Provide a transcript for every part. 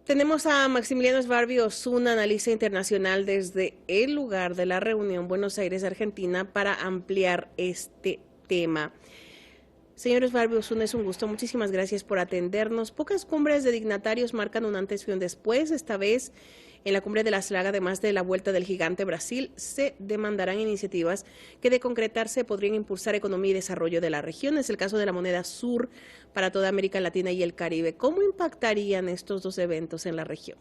Tenemos a Maximiliano Sbarbi Osuna, analista internacional desde el lugar de la reunión Buenos Aires, Argentina, para ampliar este tema. Señor Sbarbi Osuna, es un gusto. Muchísimas gracias por atendernos. Pocas cumbres de dignatarios marcan un antes y un después. Esta vez, en la cumbre de la CELAC, además de la vuelta del gigante Brasil, se demandarán iniciativas que, de concretarse, podrían impulsar economía y desarrollo de la región. Es el caso de la moneda sur para toda América Latina y el Caribe. ¿Cómo impactarían estos dos eventos en la región?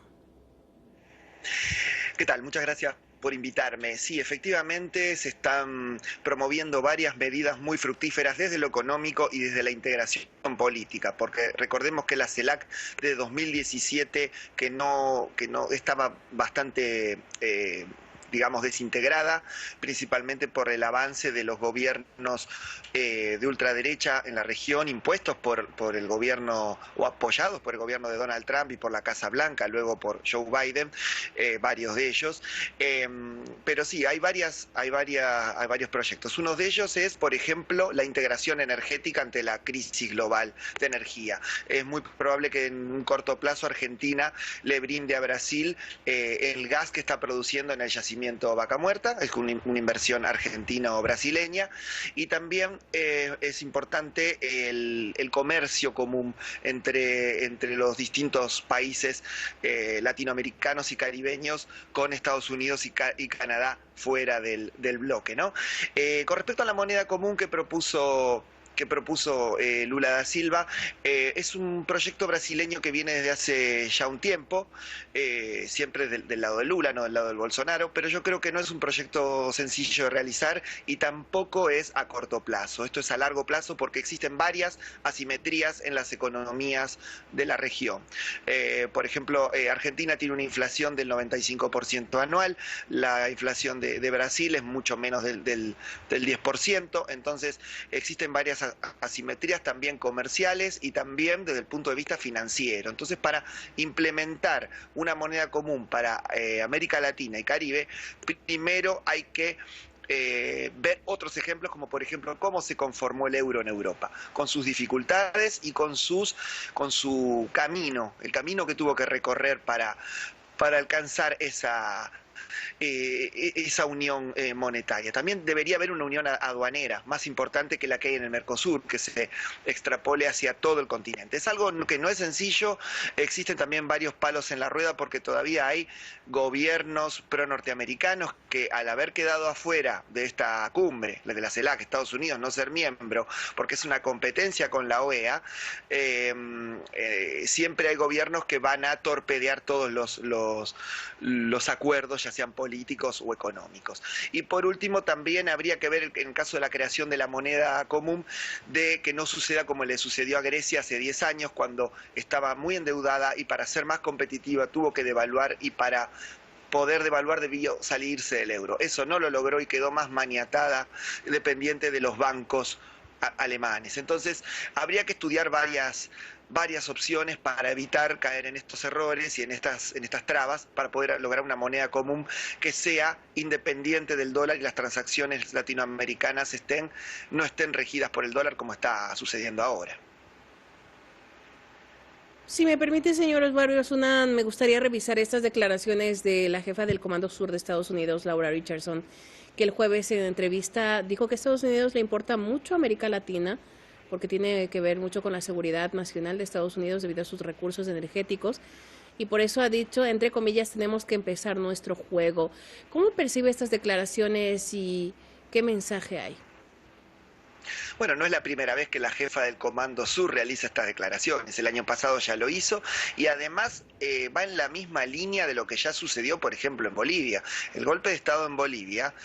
¿Qué tal? Muchas gracias por invitarme. Sí, efectivamente se están promoviendo varias medidas muy fructíferas desde lo económico y desde la integración política, porque recordemos que la CELAC de 2017 que no estaba bastante digamos, desintegrada, principalmente por el avance de los gobiernos de ultraderecha en la región, impuestos por el gobierno o apoyados por el gobierno de Donald Trump y por la Casa Blanca, luego por Joe Biden, varios de ellos. Pero sí, hay varios proyectos. Uno de ellos es, por ejemplo, la integración energética ante la crisis global de energía. Es muy probable que en un corto plazo Argentina le brinde a Brasil el gas que está produciendo en el yacimiento Vaca Muerta, es una inversión argentina o brasileña, y también es importante el comercio común entre los distintos países latinoamericanos y caribeños con Estados Unidos y Canadá fuera del bloque, ¿no? Con respecto a la moneda común que propuso Lula da Silva, es un proyecto brasileño que viene desde hace ya un tiempo, siempre del lado de Lula, no del lado del Bolsonaro, pero yo creo que no es un proyecto sencillo de realizar y tampoco es a corto plazo. Esto es a largo plazo porque existen varias asimetrías en las economías de la región. Por ejemplo, Argentina tiene una inflación del 95% anual, la inflación de Brasil es mucho menos del 10%, entonces existen varias asimetrías también comerciales y también desde el punto de vista financiero. Entonces, para implementar una moneda común para América Latina y Caribe, primero hay que ver otros ejemplos, como por ejemplo cómo se conformó el euro en Europa, con sus dificultades y con su camino, el camino que tuvo que recorrer para alcanzar esa unión monetaria. También debería haber una unión aduanera más importante que la que hay en el Mercosur, que se extrapole hacia todo el continente. Es algo que no es sencillo, existen también varios palos en la rueda porque todavía hay gobiernos pro-norteamericanos que, al haber quedado afuera de esta cumbre, la de la CELAC, Estados Unidos no ser miembro, porque es una competencia con la OEA, siempre hay gobiernos que van a torpedear todos los acuerdos, ya sean políticos o económicos. Y por último, también habría que ver, en el caso de la creación de la moneda común, de que no suceda como le sucedió a Grecia hace 10 años, cuando estaba muy endeudada y para ser más competitiva tuvo que devaluar, y para poder devaluar debió salirse del euro. Eso no lo logró y quedó más maniatada, dependiente de los bancos alemanes. Entonces, habría que estudiar varias opciones para evitar caer en estos errores y en estas trabas, para poder lograr una moneda común que sea independiente del dólar y las transacciones latinoamericanas no estén regidas por el dólar como está sucediendo ahora. Si me permite, señor Sbarbi Osuna, me gustaría revisar estas declaraciones de la jefa del Comando Sur de Estados Unidos, Laura Richardson, que el jueves en entrevista dijo que a Estados Unidos le importa mucho América Latina, porque tiene que ver mucho con la seguridad nacional de Estados Unidos debido a sus recursos energéticos, y por eso ha dicho, entre comillas, tenemos que empezar nuestro juego. ¿Cómo percibe estas declaraciones y qué mensaje hay? Bueno, no es la primera vez que la jefa del Comando Sur realiza estas declaraciones. El año pasado ya lo hizo y además va en la misma línea de lo que ya sucedió, por ejemplo, en Bolivia. El golpe de Estado en Bolivia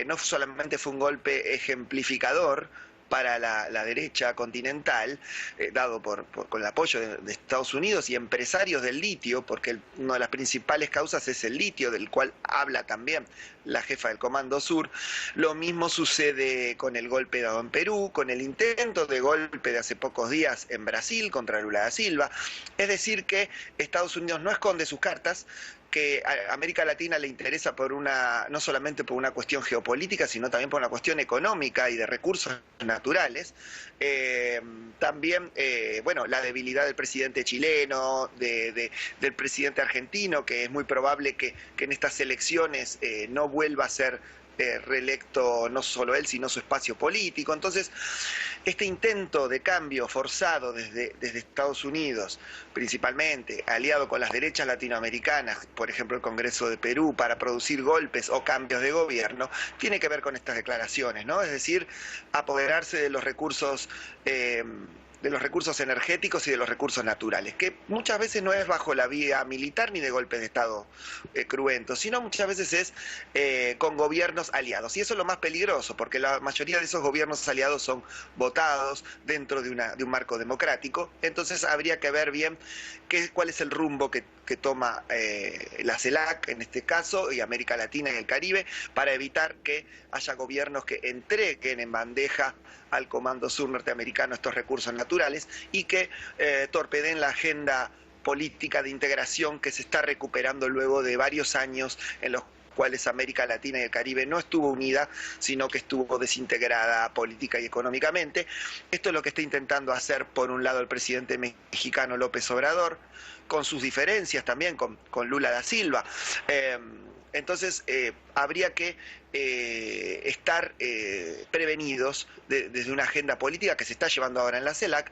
no solamente fue un golpe ejemplificador para la derecha continental, dado con el apoyo de Estados Unidos y empresarios del litio, porque una de las principales causas es el litio, del cual habla también la jefa del Comando Sur. Lo mismo sucede con el golpe dado en Perú, con el intento de golpe de hace pocos días en Brasil contra Lula da Silva. Es decir, que Estados Unidos no esconde sus cartas, que a América Latina le interesa no solamente por una cuestión geopolítica, sino también por una cuestión económica y de recursos naturales. También, bueno, la debilidad del presidente chileno, del presidente argentino, que es muy probable que en estas elecciones no vuelva a ser reelecto no solo él, sino su espacio político. Entonces, este intento de cambio forzado desde Estados Unidos, principalmente, aliado con las derechas latinoamericanas, por ejemplo el Congreso de Perú, para producir golpes o cambios de gobierno, tiene que ver con estas declaraciones, ¿no? Es decir, apoderarse de los recursos energéticos y de los recursos naturales, que muchas veces no es bajo la vía militar ni de golpes de Estado cruentos, sino muchas veces es con gobiernos aliados. Y eso es lo más peligroso, porque la mayoría de esos gobiernos aliados son votados dentro de un marco democrático. Entonces habría que ver bien cuál es el rumbo que toma la CELAC en este caso, y América Latina y el Caribe, para evitar que haya gobiernos que entreguen en bandeja al Comando Sur norteamericano estos recursos naturales y que torpeden la agenda política de integración que se está recuperando luego de varios años en los cuales América Latina y el Caribe no estuvo unida, sino que estuvo desintegrada política y económicamente. Esto es lo que está intentando hacer, por un lado, el presidente mexicano López Obrador, con sus diferencias también con Lula da Silva. Entonces, habría que estar prevenidos desde una agenda política que se está llevando ahora en la CELAC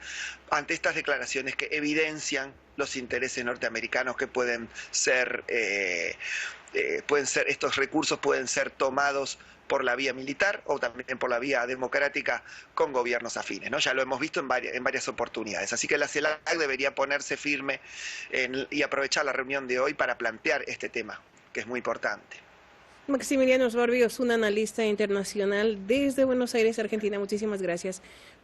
ante estas declaraciones que evidencian los intereses norteamericanos que estos recursos pueden ser tomados por la vía militar o también por la vía democrática con gobiernos afines, ¿no? Ya lo hemos visto en varias oportunidades. Así que la CELAC debería ponerse firme y aprovechar la reunión de hoy para plantear este tema, que es muy importante. Maximiliano Sbarbi Osuna, analista internacional desde Buenos Aires, Argentina. Muchísimas gracias.